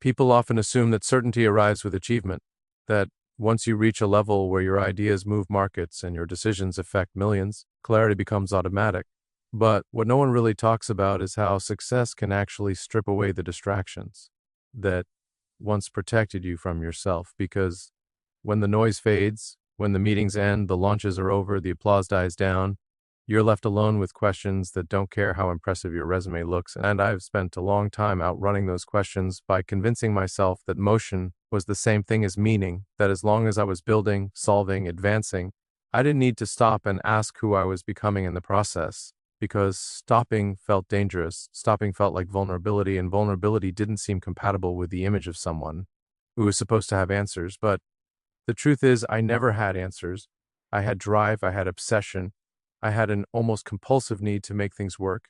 People often assume that certainty arrives with achievement, that once you reach a level where your ideas move markets and your decisions affect millions, clarity becomes automatic. But what no one really talks about is how success can actually strip away the distractions that once protected you from yourself. Because when the noise fades, when the meetings end, the launches are over, the applause dies down, you're left alone with questions that don't care how impressive your resume looks. And I've spent a long time outrunning those questions by convincing myself that motion was the same thing as meaning, that as long as I was building, solving, advancing, I didn't need to stop and ask who I was becoming in the process. Because stopping felt dangerous, stopping felt like vulnerability, and vulnerability didn't seem compatible with the image of someone who was supposed to have answers. But the truth is, I never had answers. I had drive, I had obsession, I had an almost compulsive need to make things work,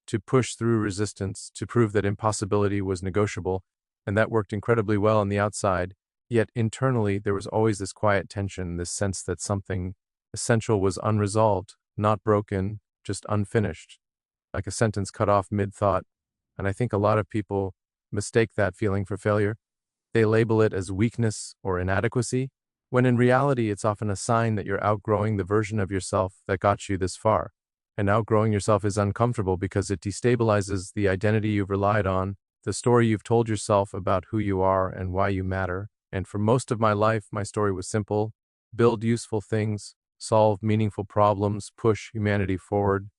to push through resistance, to prove that impossibility was negotiable, and that worked incredibly well on the outside. Yet internally, there was always this quiet tension, this sense that something essential was unresolved, not broken, just unfinished, like a sentence cut off mid-thought. And I think a lot of people mistake that feeling for failure. They label it as weakness or inadequacy, when in reality it's often a sign that you're outgrowing the version of yourself that got you this far. And outgrowing yourself is uncomfortable because it destabilizes the identity you've relied on, the story you've told yourself about who you are and why you matter. And for most of my life, my story was simple: build useful things, solve meaningful problems, push humanity forward.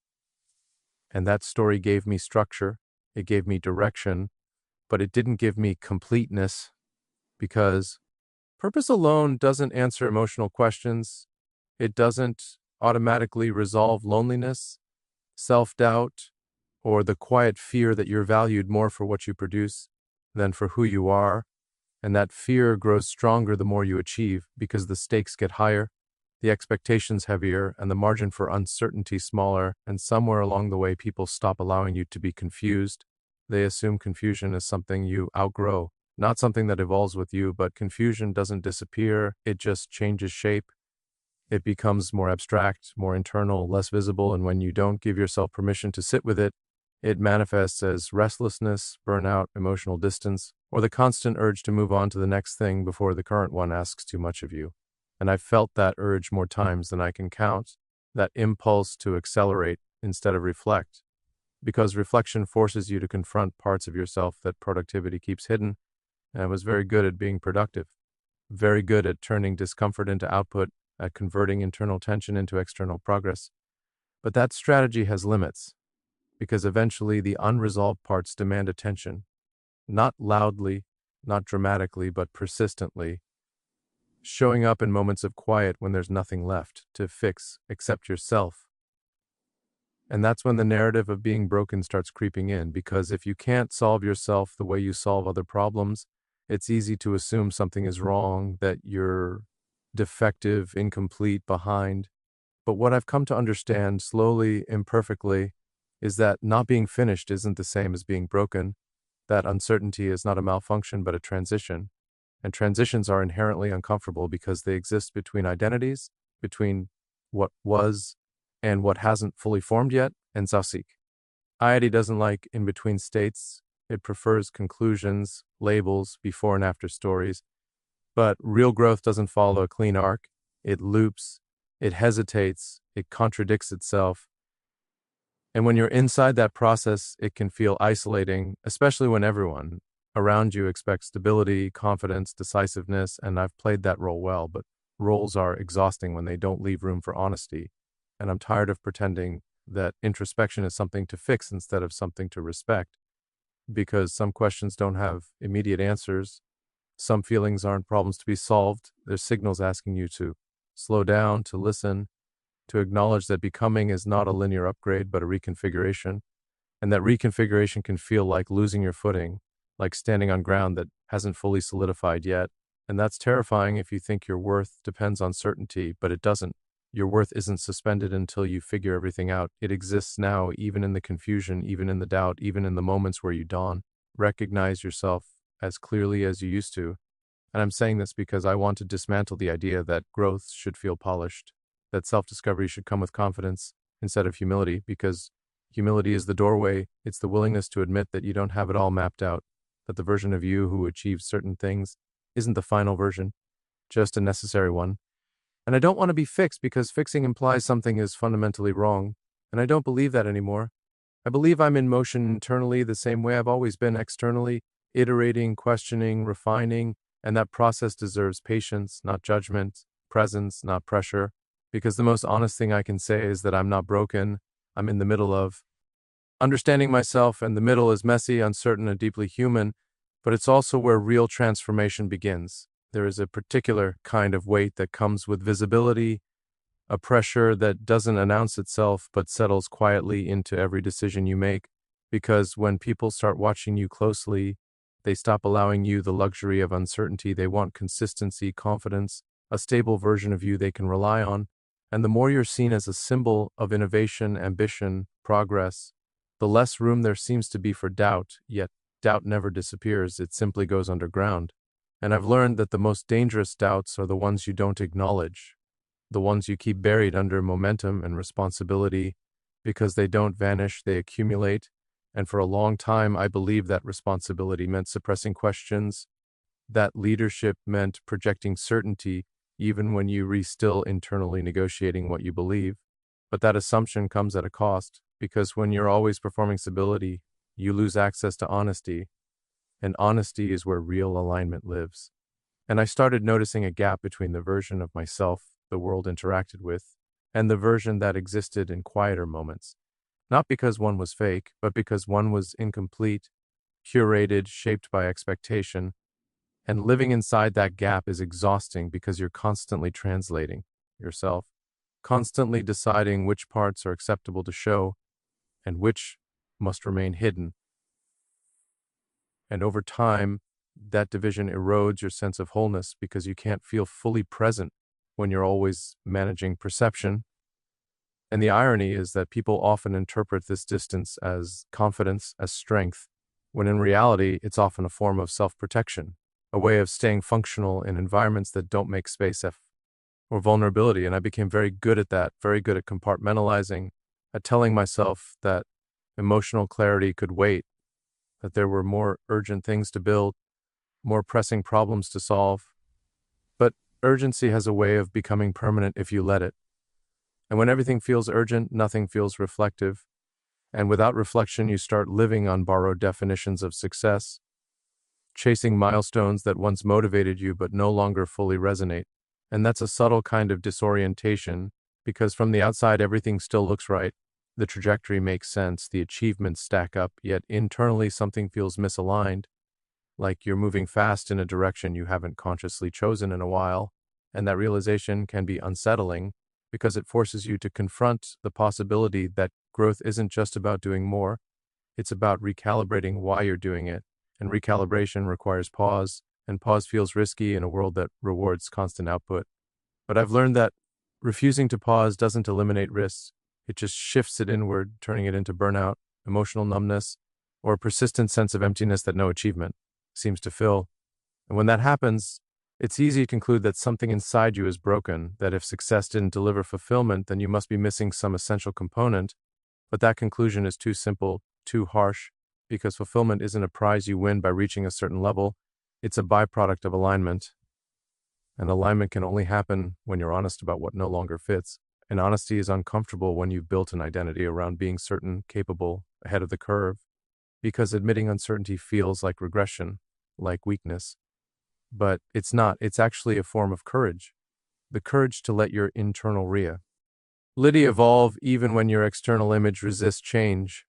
And that story gave me structure, it gave me direction, but it didn't give me completeness, because purpose alone doesn't answer emotional questions. It doesn't automatically resolve loneliness, self-doubt, or the quiet fear that you're valued more for what you produce than for who you are. And that fear grows stronger the more you achieve, because the stakes get higher, the expectations heavier, and the margin for uncertainty smaller. And somewhere along the way, people stop allowing you to be confused. They assume confusion is something you outgrow, not something that evolves with you. But confusion doesn't disappear, it just changes shape. It becomes more abstract, more internal, less visible, and when you don't give yourself permission to sit with it, it manifests as restlessness, burnout, emotional distance, or the constant urge to move on to the next thing before the current one asks too much of you. And I've felt that urge more times than I can count, that impulse to accelerate instead of reflect, because reflection forces you to confront parts of yourself that productivity keeps hidden. And I was very good at being productive, very good at turning discomfort into output, at converting internal tension into external progress. But that strategy has limits, because eventually the unresolved parts demand attention, not loudly, not dramatically, but persistently, showing up in moments of quiet when there's nothing left to fix except yourself. And that's when the narrative of being broken starts creeping in, because if you can't solve yourself the way you solve other problems, it's easy to assume something is wrong, that you're defective, incomplete, behind. But what I've come to understand, slowly, imperfectly, is that not being finished isn't the same as being broken, that uncertainty is not a malfunction but a transition. And transitions are inherently uncomfortable because they exist between identities, between what was and what hasn't fully formed yet, and Zausik. Iety doesn't like in-between states. It prefers conclusions, labels, before and after stories. But real growth doesn't follow a clean arc. It loops, it hesitates, it contradicts itself. And when you're inside that process, it can feel isolating, especially when everyone around you expects stability, confidence, decisiveness, and I've played that role well, but roles are exhausting when they don't leave room for honesty. And I'm tired of pretending that introspection is something to fix instead of something to respect, because some questions don't have immediate answers. Some feelings aren't problems to be solved. They're signals asking you to slow down, to listen, to acknowledge that becoming is not a linear upgrade, but a reconfiguration. And that reconfiguration can feel like losing your footing, like standing on ground that hasn't fully solidified yet. And that's terrifying if you think your worth depends on certainty, but it doesn't. Your worth isn't suspended until you figure everything out. It exists now, even in the confusion, even in the doubt, even in the moments where you dawn. Recognize yourself as clearly as you used to. And I'm saying this because I want to dismantle the idea that growth should feel polished, that self-discovery should come with confidence instead of humility, because humility is the doorway. It's the willingness to admit that you don't have it all mapped out, that the version of you who achieves certain things isn't the final version, just a necessary one. And I don't want to be fixed because fixing implies something is fundamentally wrong. And I don't believe that anymore. I believe I'm in motion internally the same way I've always been externally, iterating, questioning, refining, and that process deserves patience, not judgment, presence, not pressure, because the most honest thing I can say is that I'm not broken. I'm in the middle of understanding myself, and the middle is messy, uncertain, and deeply human, but it's also where real transformation begins. There is a particular kind of weight that comes with visibility, a pressure that doesn't announce itself but settles quietly into every decision you make, because when people start watching you closely, they stop allowing you the luxury of uncertainty. They want consistency, confidence, a stable version of you they can rely on, and the more you're seen as a symbol of innovation, ambition, progress, the less room there seems to be for doubt, yet doubt never disappears, it simply goes underground. And I've learned that the most dangerous doubts are the ones you don't acknowledge, the ones you keep buried under momentum and responsibility, because they don't vanish, they accumulate. And for a long time, I believed that responsibility meant suppressing questions, that leadership meant projecting certainty, even when you were still internally negotiating what you believe. But that assumption comes at a cost, because when you're always performing stability, you lose access to honesty, and honesty is where real alignment lives. And I started noticing a gap between the version of myself the world interacted with and the version that existed in quieter moments. Not because one was fake, but because one was incomplete, curated, shaped by expectation. And living inside that gap is exhausting because you're constantly translating yourself, constantly deciding which parts are acceptable to show and which must remain hidden. And over time, that division erodes your sense of wholeness because you can't feel fully present when you're always managing perception. And the irony is that people often interpret this distance as confidence, as strength, when in reality, it's often a form of self-protection, a way of staying functional in environments that don't make space or vulnerability. And I became very good at that, very good at compartmentalizing, at telling myself that emotional clarity could wait, that there were more urgent things to build, more pressing problems to solve. But urgency has a way of becoming permanent if you let it. And when everything feels urgent, nothing feels reflective. And without reflection, you start living on borrowed definitions of success, chasing milestones that once motivated you but no longer fully resonate. And that's a subtle kind of disorientation, because from the outside, everything still looks right. The trajectory makes sense, the achievements stack up, yet internally something feels misaligned, like you're moving fast in a direction you haven't consciously chosen in a while. And that realization can be unsettling because it forces you to confront the possibility that growth isn't just about doing more, it's about recalibrating why you're doing it. And recalibration requires pause, and pause feels risky in a world that rewards constant output. But I've learned that refusing to pause doesn't eliminate risks, it just shifts it inward, turning it into burnout, emotional numbness, or a persistent sense of emptiness that no achievement seems to fill. And when that happens, it's easy to conclude that something inside you is broken, that if success didn't deliver fulfillment, then you must be missing some essential component. But that conclusion is too simple, too harsh, because fulfillment isn't a prize you win by reaching a certain level. It's a byproduct of alignment. And alignment can only happen when you're honest about what no longer fits. And honesty is uncomfortable when you've built an identity around being certain, capable, ahead of the curve, because admitting uncertainty feels like regression, like weakness. But it's not. It's actually a form of courage. The courage to let your internal reality evolve even when your external image resists change.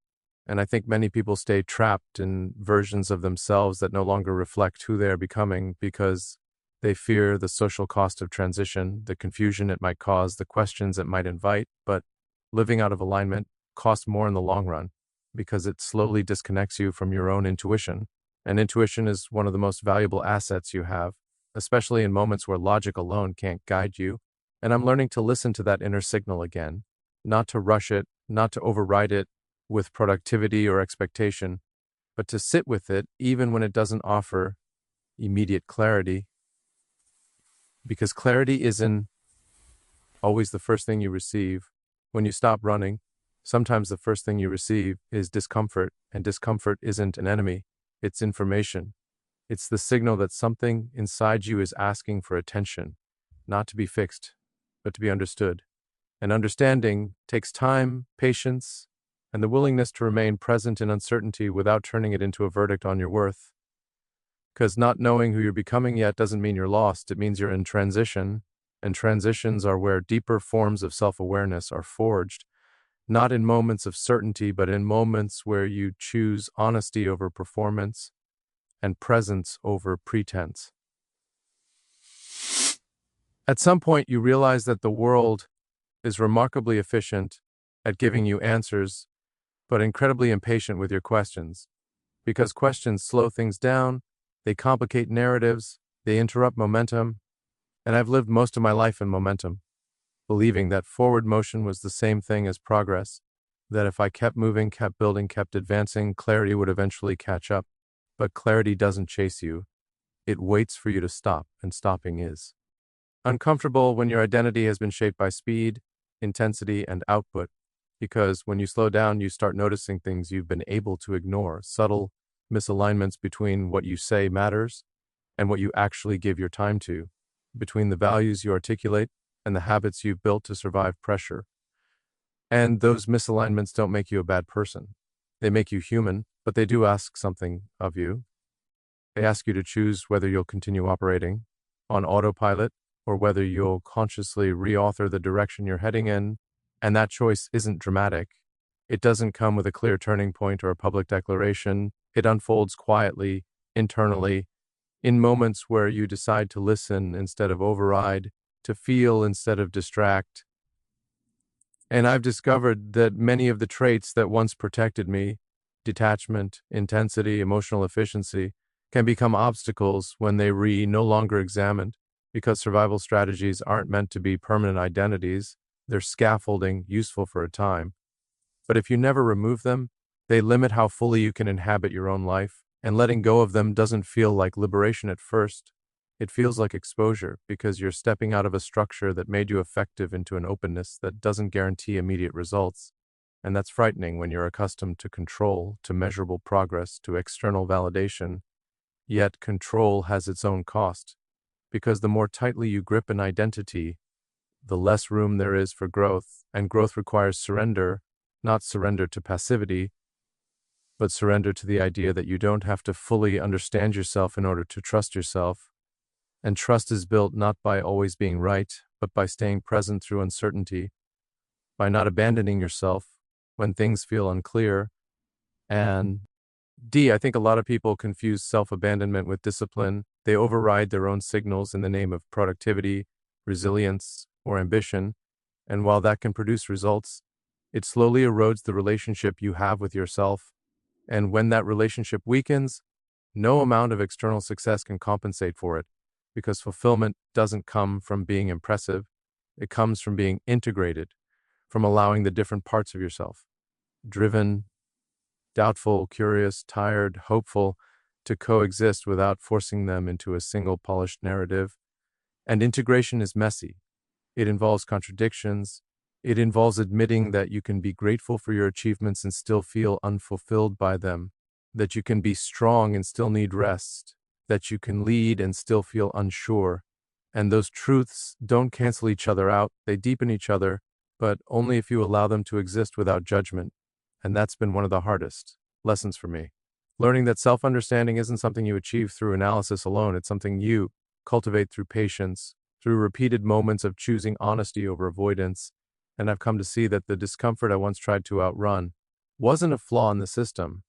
And I think many people stay trapped in versions of themselves that no longer reflect who they are becoming because they fear the social cost of transition, the confusion it might cause, the questions it might invite. But living out of alignment costs more in the long run because it slowly disconnects you from your own intuition. And intuition is one of the most valuable assets you have, especially in moments where logic alone can't guide you. And I'm learning to listen to that inner signal again, not to rush it, not to override it with productivity or expectation, but to sit with it even when it doesn't offer immediate clarity. Because clarity isn't always the first thing you receive. When you stop running, sometimes the first thing you receive is discomfort, and discomfort isn't an enemy. It's information. It's the signal that something inside you is asking for attention, not to be fixed, but to be understood. And understanding takes time, patience, and the willingness to remain present in uncertainty without turning it into a verdict on your worth. Because not knowing who you're becoming yet doesn't mean you're lost. It means you're in transition, and transitions are where deeper forms of self-awareness are forged, not in moments of certainty, but in moments where you choose honesty over performance and presence over pretense. At some point, you realize that the world is remarkably efficient at giving you answers, but incredibly impatient with your questions. Because questions slow things down, they complicate narratives, they interrupt momentum, and I've lived most of my life in momentum, believing that forward motion was the same thing as progress, that if I kept moving, kept building, kept advancing, clarity would eventually catch up. But clarity doesn't chase you. It waits for you to stop, and stopping is uncomfortable when your identity has been shaped by speed, intensity, and output, because when you slow down, you start noticing things you've been able to ignore, subtle misalignments between what you say matters and what you actually give your time to, between the values you articulate and the habits you've built to survive pressure. And those misalignments don't make you a bad person. They make you human, but they do ask something of you. They ask you to choose whether you'll continue operating on autopilot or whether you'll consciously reauthor the direction you're heading in. And that choice isn't dramatic. It doesn't come with a clear turning point or a public declaration. It unfolds quietly, internally, in moments where you decide to listen instead of override, to feel instead of distract. And I've discovered that many of the traits that once protected me, detachment, intensity, emotional efficiency, can become obstacles when they no longer examined, because survival strategies aren't meant to be permanent identities. They're scaffolding, useful for a time. But if you never remove them, they limit how fully you can inhabit your own life, and letting go of them doesn't feel like liberation at first. It feels like exposure, because you're stepping out of a structure that made you effective into an openness that doesn't guarantee immediate results. And that's frightening when you're accustomed to control, to measurable progress, to external validation. Yet control has its own cost, because the more tightly you grip an identity, the less room there is for growth, and growth requires surrender, not surrender to passivity, but surrender to the idea that you don't have to fully understand yourself in order to trust yourself. And trust is built not by always being right, but by staying present through uncertainty, by not abandoning yourself when things feel unclear. And I think a lot of people confuse self-abandonment with discipline. They override their own signals in the name of productivity, resilience, or ambition. And while that can produce results, it slowly erodes the relationship you have with yourself. And when that relationship weakens, no amount of external success can compensate for it, because fulfillment doesn't come from being impressive. It comes from being integrated, from allowing the different parts of yourself, driven, doubtful, curious, tired, hopeful, to coexist without forcing them into a single polished narrative. And integration is messy. It involves contradictions. It involves admitting that you can be grateful for your achievements and still feel unfulfilled by them, that you can be strong and still need rest, that you can lead and still feel unsure. And those truths don't cancel each other out. They deepen each other, but only if you allow them to exist without judgment. And that's been one of the hardest lessons for me. Learning that self-understanding isn't something you achieve through analysis alone. It's something you cultivate through patience, through repeated moments of choosing honesty over avoidance. And I've come to see that the discomfort I once tried to outrun wasn't a flaw in the system.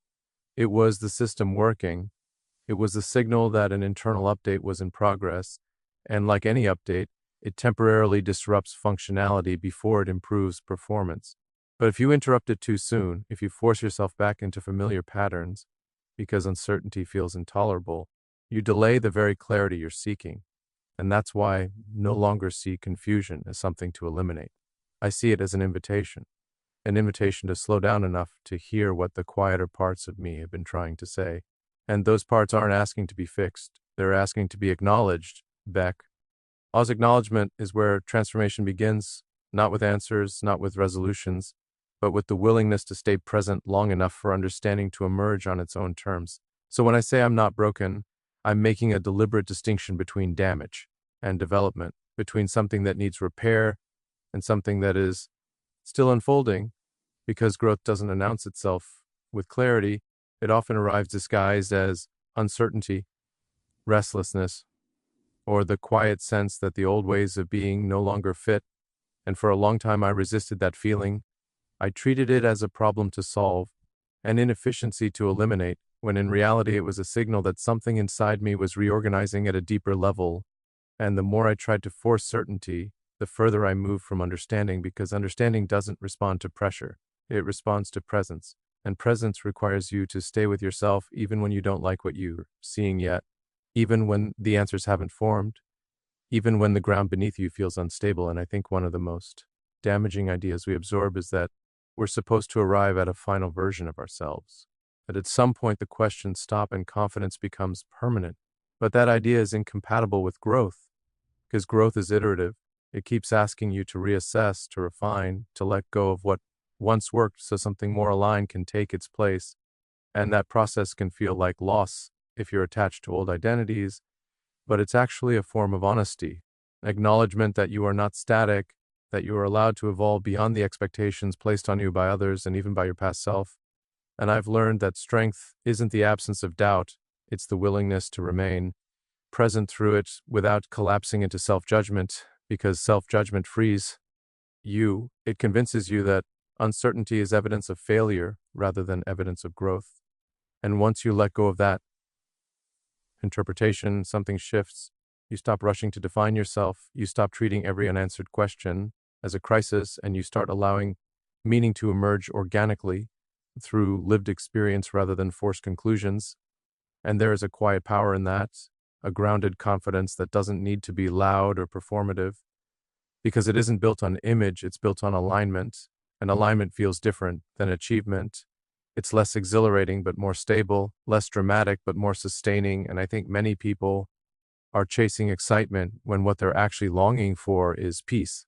It was the system working. It was the signal that an internal update was in progress. And like any update, it temporarily disrupts functionality before it improves performance. But if you interrupt it too soon, if you force yourself back into familiar patterns, because uncertainty feels intolerable, you delay the very clarity you're seeking. And that's why I no longer see confusion as something to eliminate. I see it as an invitation to slow down enough to hear what the quieter parts of me have been trying to say. And those parts aren't asking to be fixed. They're asking to be acknowledged, Beck. Oz acknowledgement is where transformation begins, not with answers, not with resolutions, but with the willingness to stay present long enough for understanding to emerge on its own terms. So when I say I'm not broken, I'm making a deliberate distinction between damage and development, between something that needs repair and something that is still unfolding, because growth doesn't announce itself with clarity. It often arrives disguised as uncertainty, restlessness, or the quiet sense that the old ways of being no longer fit. And for a long time, I resisted that feeling. I treated it as a problem to solve, an inefficiency to eliminate, when in reality it was a signal that something inside me was reorganizing at a deeper level. And the more I tried to force certainty, the further I moved from understanding, because understanding doesn't respond to pressure. It responds to presence. And presence requires you to stay with yourself even when you don't like what you're seeing yet, even when the answers haven't formed, even when the ground beneath you feels unstable. And I think one of the most damaging ideas we absorb is that we're supposed to arrive at a final version of ourselves, that at some point the questions stop and confidence becomes permanent. But that idea is incompatible with growth, because growth is iterative. It keeps asking you to reassess, to refine, to let go of what once worked so something more aligned can take its place. And that process can feel like loss if you're attached to old identities, but it's actually a form of honesty, acknowledgement that you are not static, that you are allowed to evolve beyond the expectations placed on you by others and even by your past self. And I've learned that strength isn't the absence of doubt, it's the willingness to remain present through it without collapsing into self-judgment, because self-judgment frees you. It convinces you that uncertainty is evidence of failure rather than evidence of growth. And once you let go of that interpretation, something shifts. You stop rushing to define yourself. You stop treating every unanswered question as a crisis, and you start allowing meaning to emerge organically through lived experience rather than forced conclusions. And there is a quiet power in that, a grounded confidence that doesn't need to be loud or performative, because it isn't built on image, it's built on alignment. And alignment feels different than achievement. It's less exhilarating but more stable, less dramatic but more sustaining. And I think many people are chasing excitement when what they're actually longing for is peace.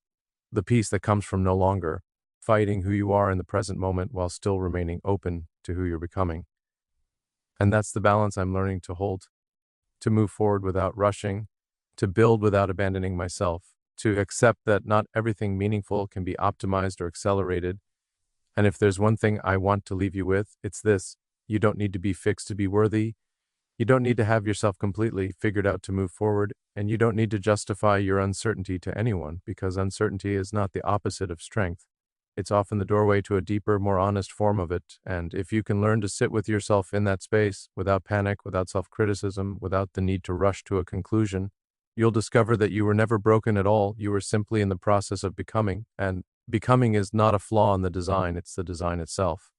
The peace that comes from no longer fighting who you are in the present moment while still remaining open to who you're becoming. And that's the balance I'm learning to hold, to move forward without rushing, to build without abandoning myself, to accept that not everything meaningful can be optimized or accelerated. And if there's one thing I want to leave you with, it's this: you don't need to be fixed to be worthy. You don't need to have yourself completely figured out to move forward, and you don't need to justify your uncertainty to anyone, because uncertainty is not the opposite of strength. It's often the doorway to a deeper, more honest form of it. And if you can learn to sit with yourself in that space, without panic, without self-criticism, without the need to rush to a conclusion, you'll discover that you were never broken at all. You were simply in the process of becoming, and becoming is not a flaw in the design, it's the design itself.